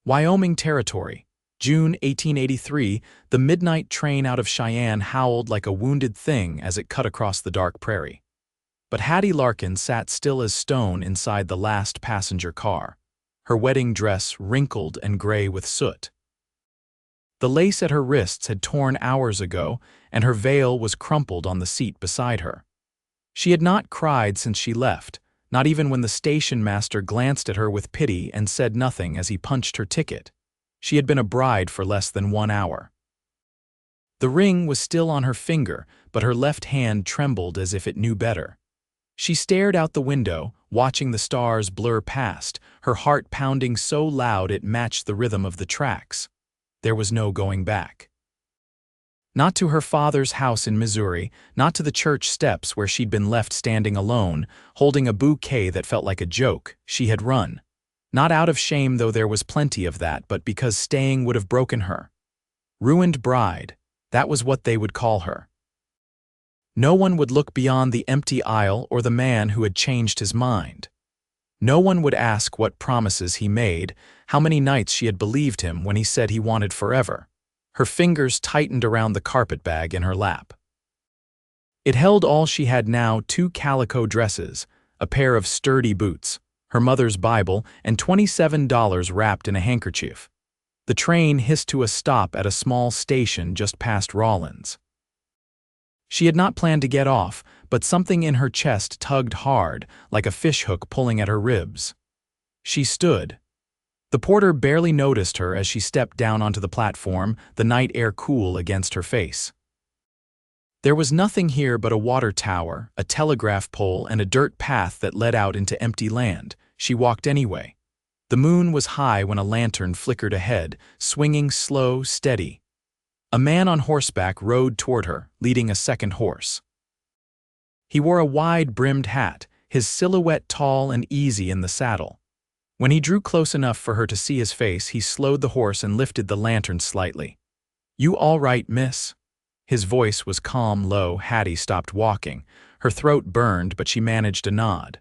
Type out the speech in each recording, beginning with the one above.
Wyoming Territory, June 1883, the midnight train out of Cheyenne howled like a wounded thing as it cut across the dark prairie. But Hattie Larkin sat still as stone inside the last passenger car, her wedding dress wrinkled and gray with soot. The lace at her wrists had torn hours ago, and her veil was crumpled on the seat beside her. She had not cried since she left, not even when the station master glanced at her with pity and said nothing as he punched her ticket. She had been a bride for less than 1 hour. The ring was still on her finger, but her left hand trembled as if it knew better. She stared out the window, watching the stars blur past, her heart pounding so loud it matched the rhythm of the tracks. There was no going back. Not to her father's house in Missouri, not to the church steps where she'd been left standing alone, holding a bouquet that felt like a joke. She had run. Not out of shame, though there was plenty of that, but because staying would have broken her. Ruined bride, that was what they would call her. No one would look beyond the empty aisle or the man who had changed his mind. No one would ask what promises he made, how many nights she had believed him when he said he wanted forever. Her fingers tightened around the carpetbag in her lap. It held all she had now: 2 calico dresses, a pair of sturdy boots, her mother's Bible, and $27 wrapped in a handkerchief. The train hissed to a stop at a small station just past Rawlins. She had not planned to get off, but something in her chest tugged hard, like a fishhook pulling at her ribs. She stood. The porter barely noticed her as she stepped down onto the platform, the night air cool against her face. There was nothing here but a water tower, a telegraph pole, and a dirt path that led out into empty land. She walked anyway. The moon was high when a lantern flickered ahead, swinging slow, steady. A man on horseback rode toward her, leading a second horse. He wore a wide-brimmed hat, his silhouette tall and easy in the saddle. When he drew close enough for her to see his face, he slowed the horse and lifted the lantern slightly. "You all right, miss?" His voice was calm, low. Hattie stopped walking. Her throat burned, but she managed a nod.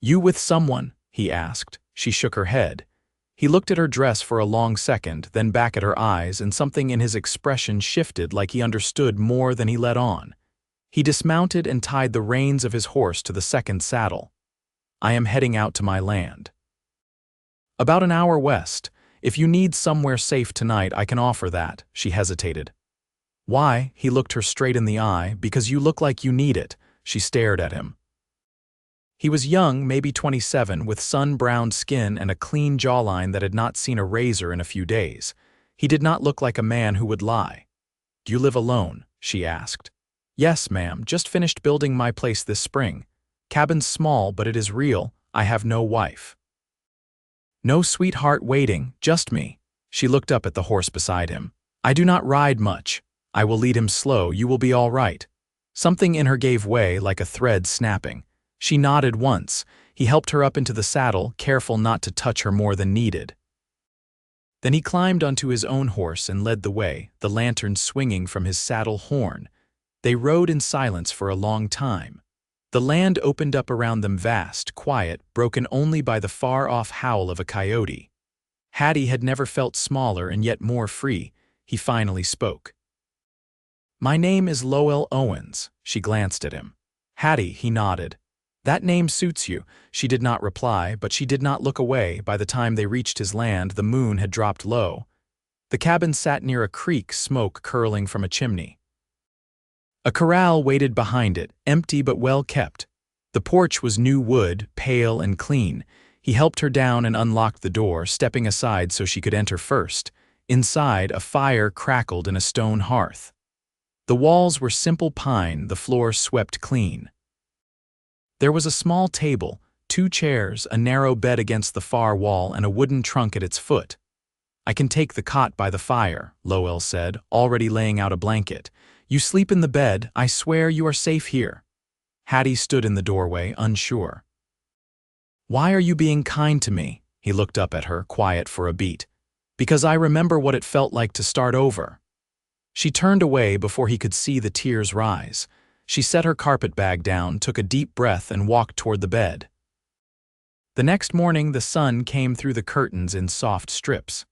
"You with someone?" he asked. She shook her head. He looked at her dress for a long second, then back at her eyes, and something in his expression shifted, like he understood more than he let on. He dismounted and tied the reins of his horse to the second saddle. "I am heading out to my land." "About an hour west. If you need somewhere safe tonight, I can offer that." She hesitated. "Why?" He looked her straight in the eye. "Because you look like you need it." She stared at him. He was young, maybe 27, with sun-browned skin and a clean jawline that had not seen a razor in a few days. He did not look like a man who would lie. "Do you live alone?" she asked. "Yes, ma'am. Just finished building my place this spring. Cabin's small, but it is real. I have no wife." "No sweetheart waiting, just me." She looked up at the horse beside him. "I do not ride much. I will lead him slow. You will be all right." Something in her gave way, like a thread snapping. She nodded once. He helped her up into the saddle, careful not to touch her more than needed. Then he climbed onto his own horse and led the way, the lantern swinging from his saddle horn. They rode in silence for a long time. The land opened up around them, vast, quiet, broken only by the far-off howl of a coyote. Hattie had never felt smaller and yet more free. He finally spoke. "My name is Lowell Owens." She glanced at him. "Hattie," he nodded. "That name suits you." She did not reply, but she did not look away. By the time they reached his land, the moon had dropped low. The cabin sat near a creek, smoke curling from a chimney. A corral waited behind it, empty but well kept. The porch was new wood, pale and clean. He helped her down and unlocked the door, stepping aside so she could enter first. Inside, a fire crackled in a stone hearth. The walls were simple pine, the floor swept clean. There was a small table, 2 chairs, a narrow bed against the far wall, and a wooden trunk at its foot. "I can take the cot by the fire," Lowell said, already laying out a blanket. "You sleep in the bed. I swear you are safe here." Hattie stood in the doorway, unsure. "Why are you being kind to me?" He looked up at her, quiet for a beat. "Because I remember what it felt like to start over." She turned away before he could see the tears rise. She set her carpetbag down, took a deep breath, and walked toward the bed. The next morning, the sun came through the curtains in soft strips.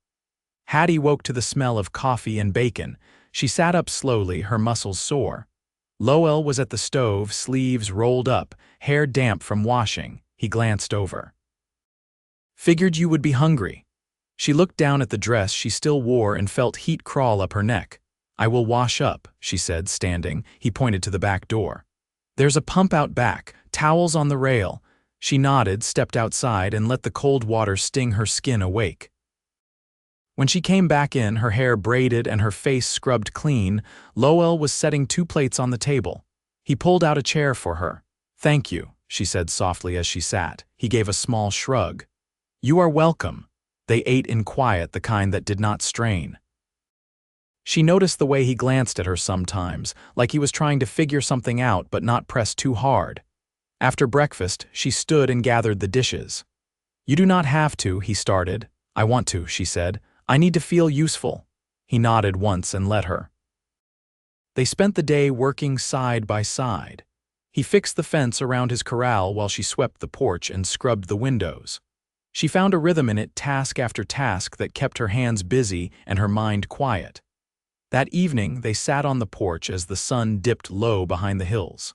Hattie woke to the smell of coffee and bacon. She sat up slowly, her muscles sore. Lowell was at the stove, sleeves rolled up, hair damp from washing. He glanced over. "Figured you would be hungry." She looked down at the dress she still wore and felt heat crawl up her neck. "I will wash up," she said, standing. He pointed to the back door. "There's a pump out back, towels on the rail." She nodded, stepped outside, and let the cold water sting her skin awake. When she came back in, her hair braided and her face scrubbed clean, Lowell was setting 2 plates on the table. He pulled out a chair for her. "Thank you," she said softly as she sat. He gave a small shrug. "You are welcome." They ate in quiet, the kind that did not strain. She noticed the way he glanced at her sometimes, like he was trying to figure something out but not press too hard. After breakfast, she stood and gathered the dishes. "You do not have to," he started. "I want to," she said. "I need to feel useful." He nodded once and let her. They spent the day working side by side. He fixed the fence around his corral while she swept the porch and scrubbed the windows. She found a rhythm in it, task after task, that kept her hands busy and her mind quiet. That evening, they sat on the porch as the sun dipped low behind the hills.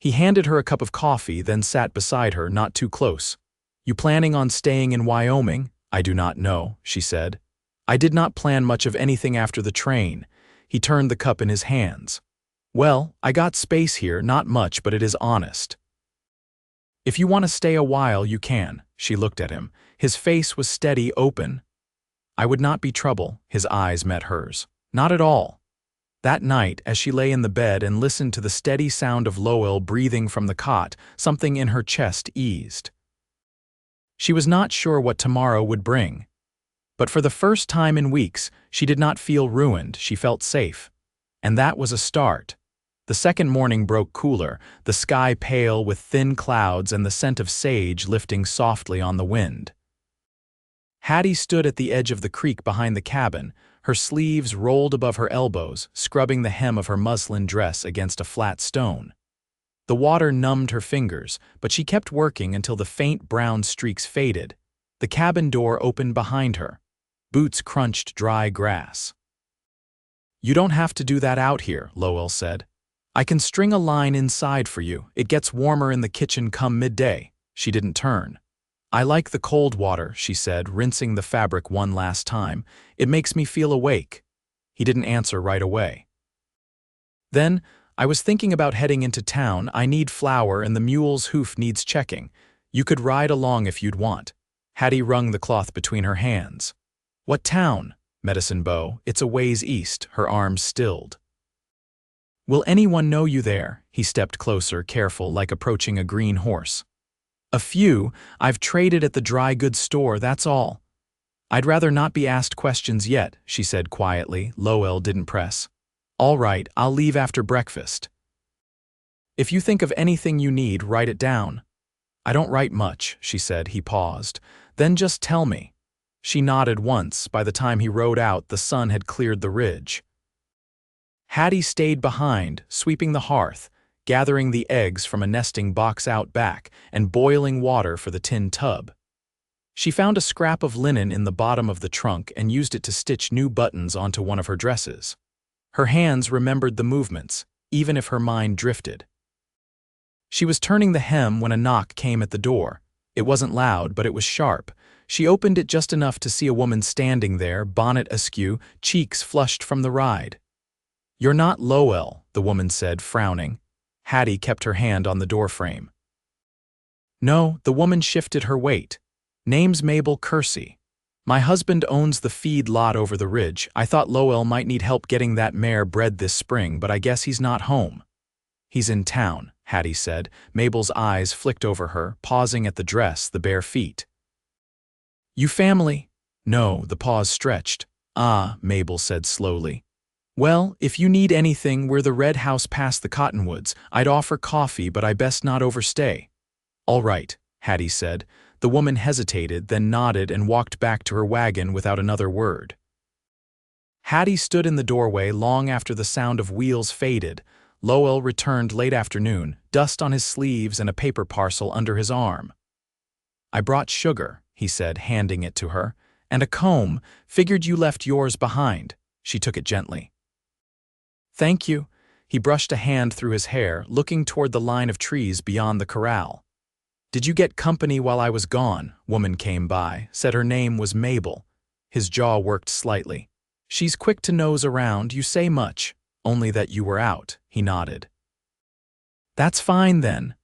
He handed her a cup of coffee, then sat beside her, not too close. "You planning on staying in Wyoming?" "I do not know," she said. "I did not plan much of anything after the train." He turned the cup in his hands. "Well, I got space here, not much, but it is honest. If you want to stay a while, you can." She looked at him. His face was steady, open. "I would not be trouble." His eyes met hers. "Not at all." That night, as she lay in the bed and listened to the steady sound of Lowell breathing from the cot, something in her chest eased. She was not sure what tomorrow would bring. But for the first time in weeks, she did not feel ruined, she felt safe. And that was a start. The second morning broke cooler, the sky pale with thin clouds and the scent of sage lifting softly on the wind. Hattie stood at the edge of the creek behind the cabin, her sleeves rolled above her elbows, scrubbing the hem of her muslin dress against a flat stone. The water numbed her fingers, but she kept working until the faint brown streaks faded. The cabin door opened behind her. Boots crunched dry grass. "You don't have to do that out here," Lowell said. "I can string a line inside for you. It gets warmer in the kitchen come midday." She didn't turn. "I like the cold water," she said, rinsing the fabric one last time. "It makes me feel awake." He didn't answer right away. Then, "I was thinking about heading into town. I need flour and the mule's hoof needs checking. You could ride along if you'd want." Hattie wrung the cloth between her hands. "What town?" "Medicine Bow. It's a ways east." Her arms stilled. "Will anyone know you there?" He stepped closer, careful, like approaching a green horse. "A few. I've traded at the dry goods store, that's all." "I'd rather not be asked questions yet," she said quietly. Lowell didn't press. "All right, I'll leave after breakfast. If you think of anything you need, write it down." "I don't write much," she said. He paused. "Then just tell me." She nodded once. By the time he rode out, the sun had cleared the ridge. Hattie stayed behind, sweeping the hearth, gathering the eggs from a nesting box out back, and boiling water for the tin tub. She found a scrap of linen in the bottom of the trunk and used it to stitch new buttons onto one of her dresses. Her hands remembered the movements, even if her mind drifted. She was turning the hem when a knock came at the door. It wasn't loud, but it was sharp. She opened it just enough to see a woman standing there, bonnet askew, cheeks flushed from the ride. "You're not Lowell," the woman said, frowning. Hattie kept her hand on the doorframe. "No," the woman shifted her weight. "Name's Mabel Kersey. My husband owns the feed lot over the ridge. I thought Lowell might need help getting that mare bred this spring, but I guess he's not home." "He's in town," Hattie said. Mabel's eyes flicked over her, pausing at the dress, the bare feet. "You family?" "No," the pause stretched. "Ah," Mabel said slowly. "Well, if you need anything, we're the red house past the cottonwoods. I'd offer coffee, but I best not overstay." "All right," Hattie said. The woman hesitated, then nodded and walked back to her wagon without another word. Hattie stood in the doorway long after the sound of wheels faded. Lowell returned late afternoon, dust on his sleeves and a paper parcel under his arm. I brought sugar, he said, handing it to her, and a comb. Figured you left yours behind. She took it gently. Thank you. He brushed a hand through his hair, looking toward the line of trees beyond the corral. Did you get company while I was gone? Woman came by, said her name was Mabel. His jaw worked slightly. She's quick to nose around, you say much. Only that you were out, he nodded. That's fine then.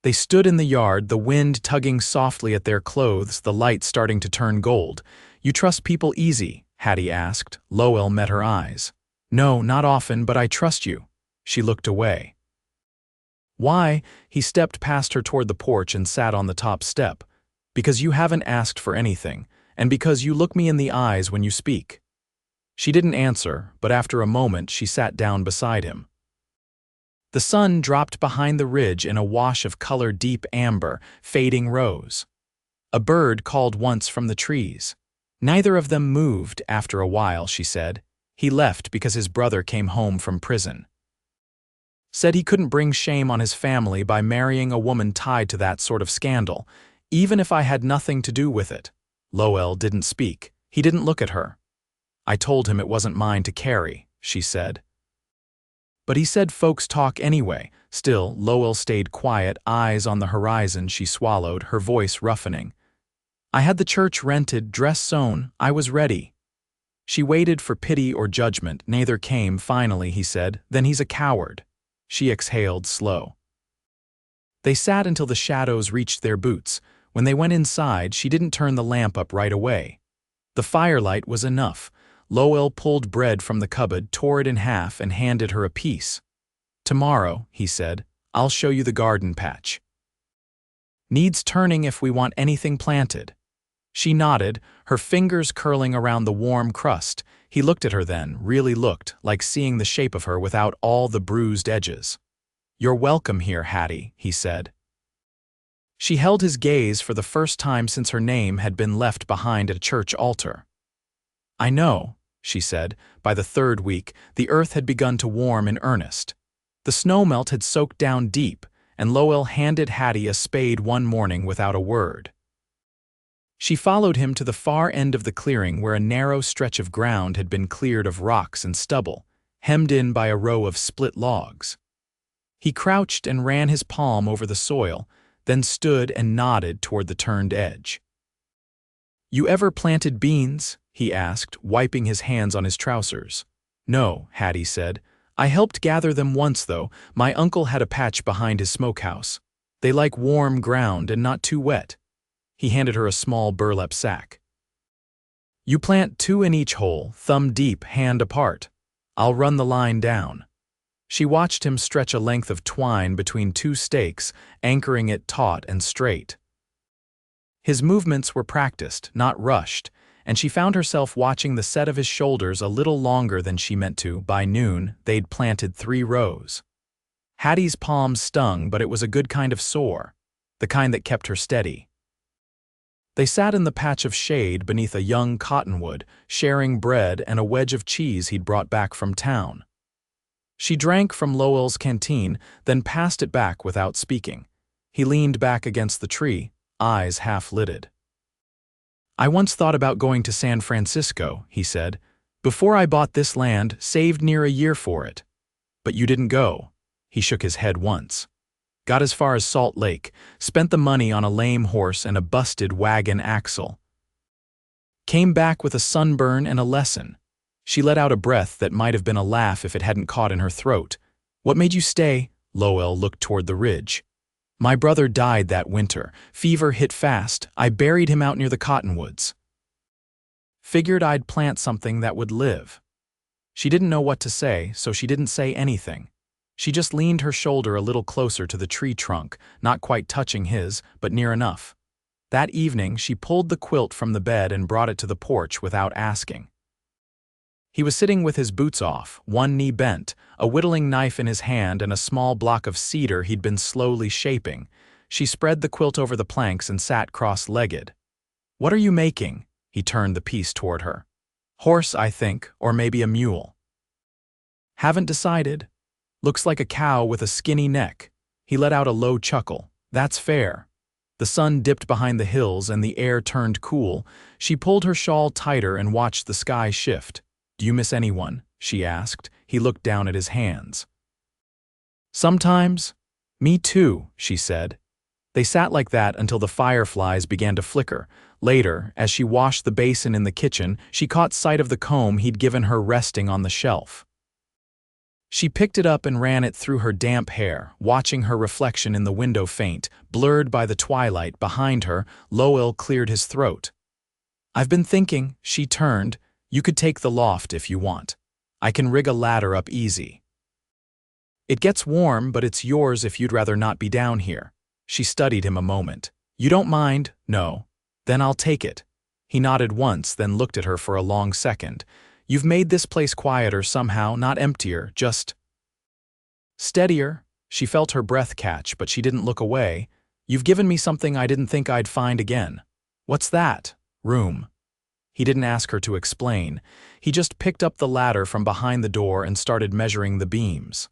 They stood in the yard, the wind tugging softly at their clothes, the light starting to turn gold. You trust people easy? Hattie asked. Lowell met her eyes. No, not often, but I trust you. She looked away. Why? He stepped past her toward the porch and sat on the top step. Because you haven't asked for anything, and because you look me in the eyes when you speak. She didn't answer, but after a moment she sat down beside him. The sun dropped behind the ridge in a wash of color deep amber, fading rose. A bird called once from the trees. Neither of them moved after a while, she said. He left because his brother came home from prison. Said he couldn't bring shame on his family by marrying a woman tied to that sort of scandal, even if I had nothing to do with it. Lowell didn't speak. He didn't look at her. I told him it wasn't mine to carry, she said. But he said folks talk anyway. Still, Lowell stayed quiet, eyes on the horizon. She swallowed, her voice roughening. I had the church rented, dress sewn. I was ready. She waited for pity or judgment. Neither came. Finally, he said, then he's a coward. She exhaled, slow. They sat until the shadows reached their boots. When they went inside, she didn't turn the lamp up right away. The firelight was enough. Lowell pulled bread from the cupboard, tore it in half, and handed her a piece. Tomorrow, he said, I'll show you the garden patch. Needs turning if we want anything planted. She nodded, her fingers curling around the warm crust. He looked at her then, really looked, like seeing the shape of her without all the bruised edges. You're welcome here, Hattie, he said. She held his gaze for the first time since her name had been left behind at a church altar. I know, she said. By the third week, the earth had begun to warm in earnest. The snowmelt had soaked down deep, and Lowell handed Hattie a spade one morning without a word. She followed him to the far end of the clearing where a narrow stretch of ground had been cleared of rocks and stubble, hemmed in by a row of split logs. He crouched and ran his palm over the soil, then stood and nodded toward the turned edge. You ever planted beans? He asked, wiping his hands on his trousers. No, Hattie said. I helped gather them once, though. My uncle had a patch behind his smokehouse. They like warm ground and not too wet. He handed her a small burlap sack. You plant 2 in each hole, thumb deep, hand apart. I'll run the line down. She watched him stretch a length of twine between 2 stakes, anchoring it taut and straight. His movements were practiced, not rushed, and she found herself watching the set of his shoulders a little longer than she meant to. By noon, they'd planted 3 rows. Hattie's palms stung, but it was a good kind of sore, the kind that kept her steady. They sat in the patch of shade beneath a young cottonwood, sharing bread and a wedge of cheese he'd brought back from town. She drank from Lowell's canteen, then passed it back without speaking. He leaned back against the tree, eyes half-lidded. I once thought about going to San Francisco, he said. Before I bought this land, saved near a year for it. But you didn't go. He shook his head once. Got as far as Salt Lake, spent the money on a lame horse and a busted wagon axle. Came back with a sunburn and a lesson. She let out a breath that might have been a laugh if it hadn't caught in her throat. What made you stay? Lowell looked toward the ridge. My brother died that winter. Fever hit fast. I buried him out near the cottonwoods. Figured I'd plant something that would live. She didn't know what to say, so she didn't say anything. She just leaned her shoulder a little closer to the tree trunk, not quite touching his, but near enough. That evening, she pulled the quilt from the bed and brought it to the porch without asking. He was sitting with his boots off, one knee bent, a whittling knife in his hand and a small block of cedar he'd been slowly shaping. She spread the quilt over the planks and sat cross-legged. What are you making? He turned the piece toward her. Horse, I think, or maybe a mule. Haven't decided. Looks like a cow with a skinny neck. He let out a low chuckle. That's fair. The sun dipped behind the hills and the air turned cool. She pulled her shawl tighter and watched the sky shift. "Do you miss anyone?" she asked. He looked down at his hands. "Sometimes. Me too," she said. They sat like that until the fireflies began to flicker. Later, as she washed the basin in the kitchen, she caught sight of the comb he'd given her resting on the shelf. She picked it up and ran it through her damp hair, watching her reflection in the window faint, blurred by the twilight. Behind her, Lowell cleared his throat. "I've been thinking," she turned. "You could take the loft if you want. I can rig a ladder up easy. It gets warm, but it's yours if you'd rather not be down here." She studied him a moment. "You don't mind?" "No." "Then I'll take it." He nodded once, then looked at her for a long second. "You've made this place quieter somehow, not emptier, just steadier." She felt her breath catch, but she didn't look away. "You've given me something I didn't think I'd find again." "What's that?" "Room." He didn't ask her to explain. He just picked up the ladder from behind the door and started measuring the beams.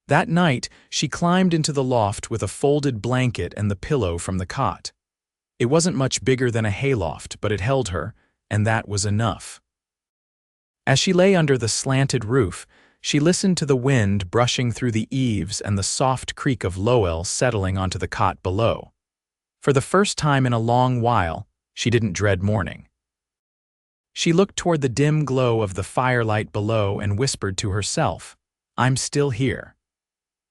That night, she climbed into the loft with a folded blanket and the pillow from the cot. It wasn't much bigger than a hayloft, but it held her, and that was enough. As she lay under the slanted roof, she listened to the wind brushing through the eaves and the soft creak of Lowell settling onto the cot below. For the first time in a long while, she didn't dread morning. She looked toward the dim glow of the firelight below and whispered to herself, "I'm still here."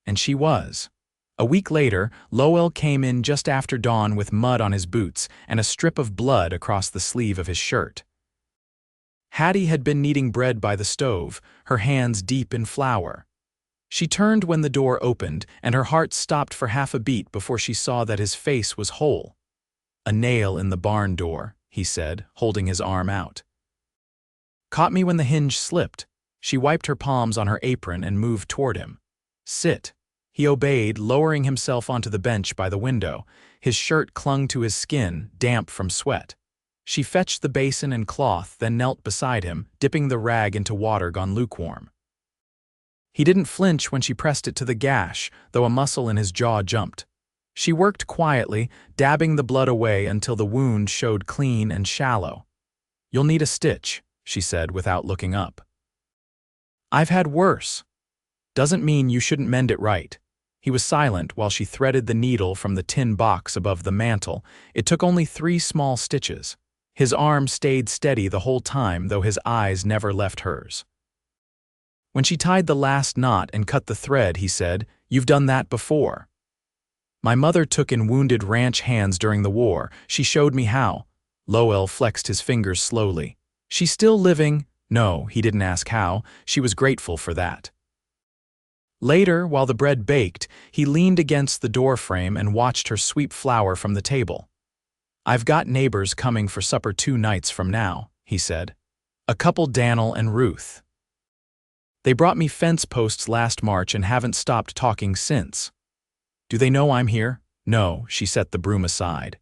And she was. A week later, Lowell came in just after dawn with mud on his boots and a strip of blood across the sleeve of his shirt. Hattie had been kneading bread by the stove, her hands deep in flour. She turned when the door opened, and her heart stopped for half a beat before she saw that his face was whole. "A nail in the barn door," he said, holding his arm out. "Caught me when the hinge slipped." She wiped her palms on her apron and moved toward him. "Sit." He obeyed, lowering himself onto the bench by the window. His shirt clung to his skin, damp from sweat. She fetched the basin and cloth, then knelt beside him, dipping the rag into water gone lukewarm. He didn't flinch when she pressed it to the gash, though a muscle in his jaw jumped. She worked quietly, dabbing the blood away until the wound showed clean and shallow. "You'll need a stitch," she said without looking up. "I've had worse." "Doesn't mean you shouldn't mend it right." He was silent while she threaded the needle from the tin box above the mantel. It took only 3 small stitches. His arm stayed steady the whole time, though his eyes never left hers. When she tied the last knot and cut the thread, he said, "You've done that before." "My mother took in wounded ranch hands during the war. She showed me how." Lowell flexed his fingers slowly. "She's still living?" No, he didn't ask how. She was grateful for that. Later, while the bread baked, he leaned against the doorframe and watched her sweep flour from the table. "I've got neighbors coming for supper 2 nights from now," he said. "A couple, Daniel and Ruth. They brought me fence posts last March and haven't stopped talking since." "Do they know I'm here?" "No," she set the broom aside.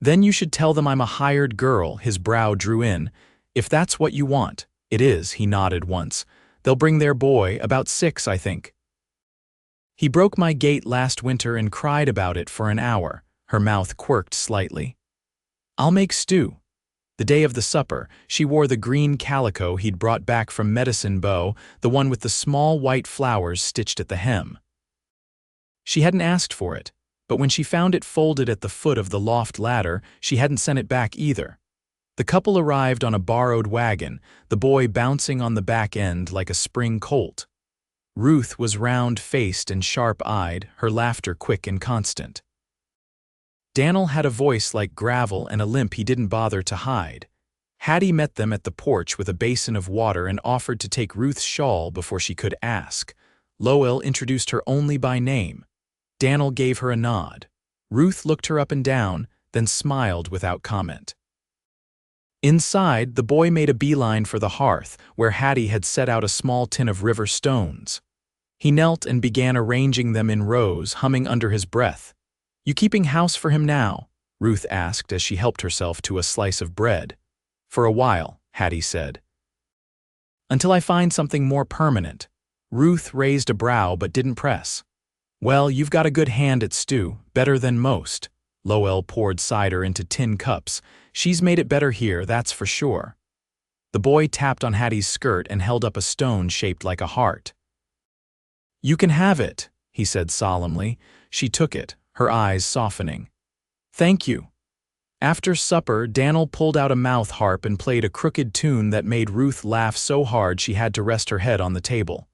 "Then you should tell them I'm a hired girl," his brow drew in. "If that's what you want." "It is," he nodded once. "They'll bring their boy, about 6, I think. He broke my gate last winter and cried about it for an hour." Her mouth quirked slightly. "I'll make stew." The day of the supper, she wore the green calico he'd brought back from Medicine Bow, the one with the small white flowers stitched at the hem. She hadn't asked for it, but when she found it folded at the foot of the loft ladder, she hadn't sent it back either. The couple arrived on a borrowed wagon, the boy bouncing on the back end like a spring colt. Ruth was round-faced and sharp-eyed, her laughter quick and constant. Daniel had a voice like gravel and a limp he didn't bother to hide. Hattie met them at the porch with a basin of water and offered to take Ruth's shawl before she could ask. Lowell introduced her only by name. Daniel gave her a nod. Ruth looked her up and down, then smiled without comment. Inside, the boy made a beeline for the hearth, where Hattie had set out a small tin of river stones. He knelt and began arranging them in rows, humming under his breath. "You keeping house for him now?" Ruth asked as she helped herself to a slice of bread. "For a while," Hattie said. "Until I find something more permanent." Ruth raised a brow but didn't press. "Well, you've got a good hand at stew, better than most." Lowell poured cider into tin cups. "She's made it better here, that's for sure." The boy tapped on Hattie's skirt and held up a stone shaped like a heart. "You can have it," he said solemnly. She took it, her eyes softening. "Thank you." After supper, Daniel pulled out a mouth harp and played a crooked tune that made Ruth laugh so hard she had to rest her head on the table.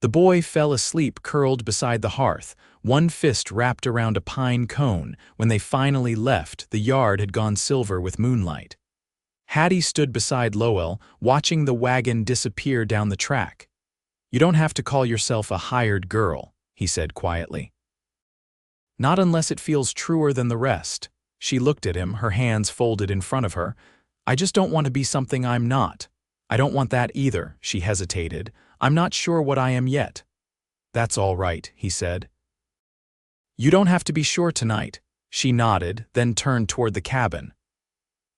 The boy fell asleep curled beside the hearth, one fist wrapped around a pine cone. When they finally left, the yard had gone silver with moonlight. Hattie stood beside Lowell, watching the wagon disappear down the track. "You don't have to call yourself a hired girl," he said quietly. "Not unless it feels truer than the rest." She looked at him, her hands folded in front of her. "I just don't want to be something I'm not." "I don't want that either," she hesitated. "I'm not sure what I am yet." "That's all right," he said. "You don't have to be sure tonight." She nodded, then turned toward the cabin.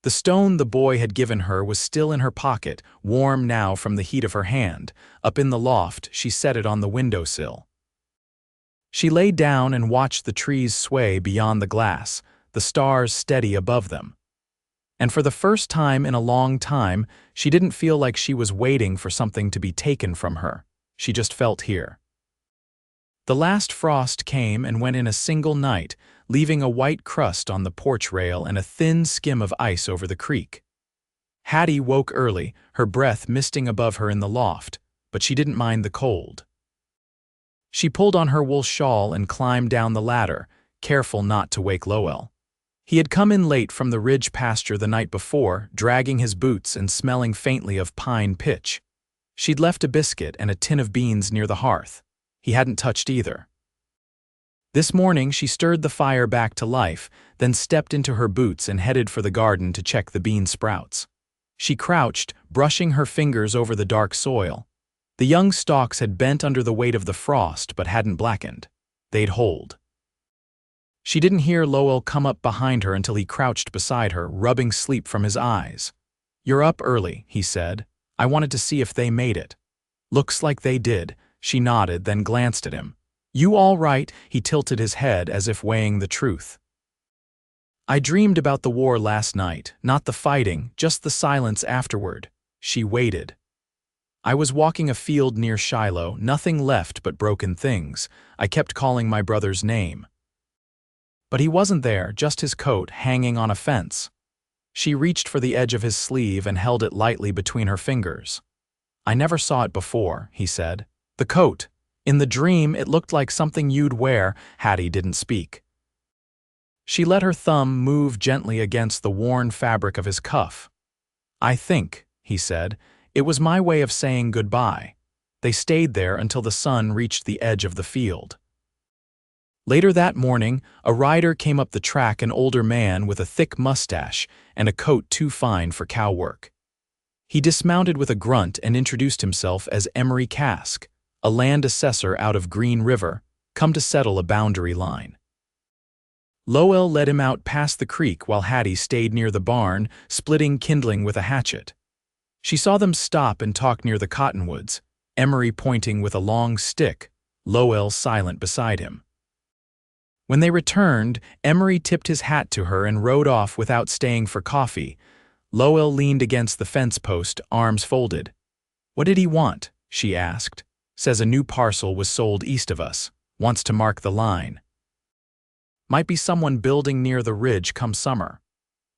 The stone the boy had given her was still in her pocket, warm now from the heat of her hand. Up in the loft, she set it on the windowsill. She lay down and watched the trees sway beyond the glass, the stars steady above them. And for the first time in a long time, she didn't feel like she was waiting for something to be taken from her. She just felt here. The last frost came and went in a single night, leaving a white crust on the porch rail and a thin skim of ice over the creek. Hattie woke early, her breath misting above her in the loft, but she didn't mind the cold. She pulled on her wool shawl and climbed down the ladder, careful not to wake Lowell. He had come in late from the ridge pasture the night before, dragging his boots and smelling faintly of pine pitch. She'd left a biscuit and a tin of beans near the hearth. He hadn't touched either. This morning she stirred the fire back to life, then stepped into her boots and headed for the garden to check the bean sprouts. She crouched, brushing her fingers over the dark soil. The young stalks had bent under the weight of the frost but hadn't blackened. They'd hold. She didn't hear Lowell come up behind her until he crouched beside her, rubbing sleep from his eyes. "You're up early," he said. "I wanted to see if they made it." "Looks like they did." She nodded, then glanced at him. "You all right?" He tilted his head as if weighing the truth. "I dreamed about the war last night, not the fighting, just the silence afterward." She waited. "I was walking a field near Shiloh, nothing left but broken things. I kept calling my brother's name. But he wasn't there, just his coat hanging on a fence." She reached for the edge of his sleeve and held it lightly between her fingers. "I never saw it before," he said. "The coat. In the dream, it looked like something you'd wear." Hattie didn't speak. She let her thumb move gently against the worn fabric of his cuff. "I think," he said, "it was my way of saying goodbye." They stayed there until the sun reached the edge of the field. Later that morning, a rider came up the track, an older man with a thick mustache and a coat too fine for cow work. He dismounted with a grunt and introduced himself as Emery Cask, a land assessor out of Green River, come to settle a boundary line. Lowell led him out past the creek while Hattie stayed near the barn, splitting kindling with a hatchet. She saw them stop and talk near the cottonwoods, Emery pointing with a long stick, Lowell silent beside him. When they returned, Emery tipped his hat to her and rode off without staying for coffee. Lowell leaned against the fence post, arms folded. "What did he want?" she asked. "Says a new parcel was sold east of us. Wants to mark the line. Might be someone building near the ridge come summer."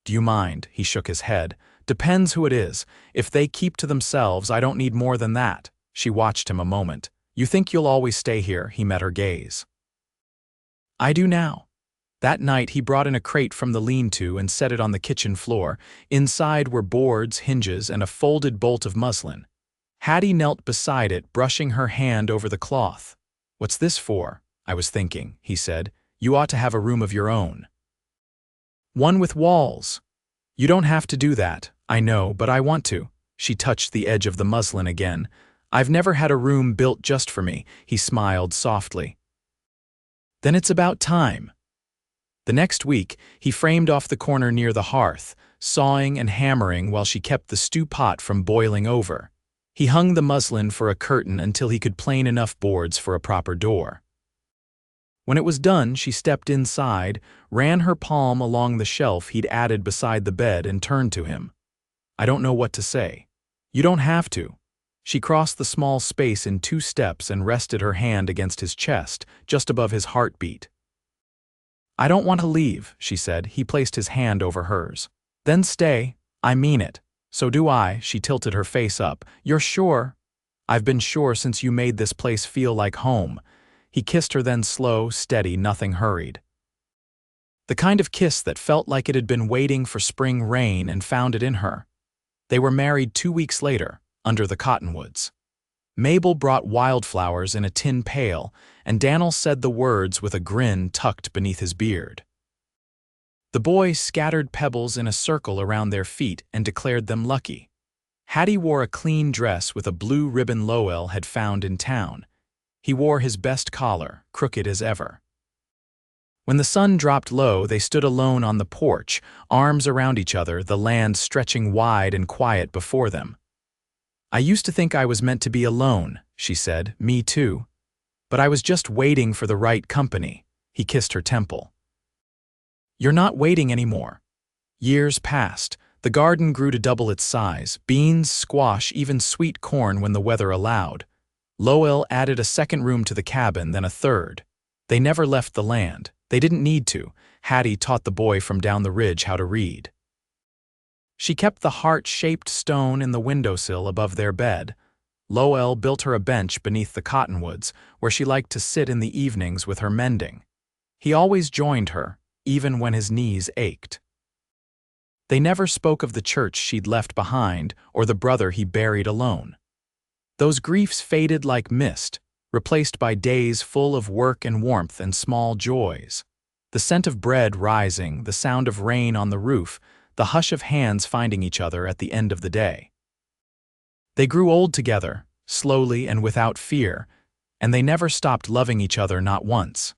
"Do you mind?" He shook his head. "Depends who it is. If they keep to themselves, I don't need more than that." She watched him a moment. "You think you'll always stay here?" He met her gaze. "I do now." That night he brought in a crate from the lean-to and set it on the kitchen floor. Inside were boards, hinges, and a folded bolt of muslin. Hattie knelt beside it, brushing her hand over the cloth. "What's this for?" "I was thinking," he said. "You ought to have a room of your own. One with walls." "You don't have to do that." "I know, but I want to." She touched the edge of the muslin again. "I've never had a room built just for me." He smiled softly. "Then it's about time." The next week, he framed off the corner near the hearth, sawing and hammering while she kept the stew pot from boiling over. He hung the muslin for a curtain until he could plane enough boards for a proper door. When it was done, she stepped inside, ran her palm along the shelf he'd added beside the bed, and turned to him. "I don't know what to say." "You don't have to." She crossed the small space in 2 steps and rested her hand against his chest, just above his heartbeat. "I don't want to leave," she said. He placed his hand over hers. "Then stay. I mean it." "So do I." She tilted her face up. "You're sure?" "I've been sure since you made this place feel like home." He kissed her, then slow, steady, nothing hurried. The kind of kiss that felt like it had been waiting for spring rain and found it in her. They were married 2 weeks later, under the cottonwoods. Mabel brought wildflowers in a tin pail, and Daniel said the words with a grin tucked beneath his beard. The boy scattered pebbles in a circle around their feet and declared them lucky. Hattie wore a clean dress with a blue ribbon Lowell had found in town. He wore his best collar, crooked as ever. When the sun dropped low, they stood alone on the porch, arms around each other, the land stretching wide and quiet before them. "I used to think I was meant to be alone," she said. "Me too. But I was just waiting for the right company." He kissed her temple. "You're not waiting anymore." Years passed. The garden grew to double its size, beans, squash, even sweet corn when the weather allowed. Lowell added a second room to the cabin, then a third. They never left the land. They didn't need to. Hattie taught the boy from down the ridge how to read. She kept the heart-shaped stone in the windowsill above their bed. Lowell built her a bench beneath the cottonwoods, where she liked to sit in the evenings with her mending. He always joined her, even when his knees ached. They never spoke of the church she'd left behind or the brother he buried alone. Those griefs faded like mist, replaced by days full of work and warmth and small joys. The scent of bread rising, the sound of rain on the roof, the hush of hands finding each other at the end of the day. They grew old together, slowly and without fear, and they never stopped loving each other, not once.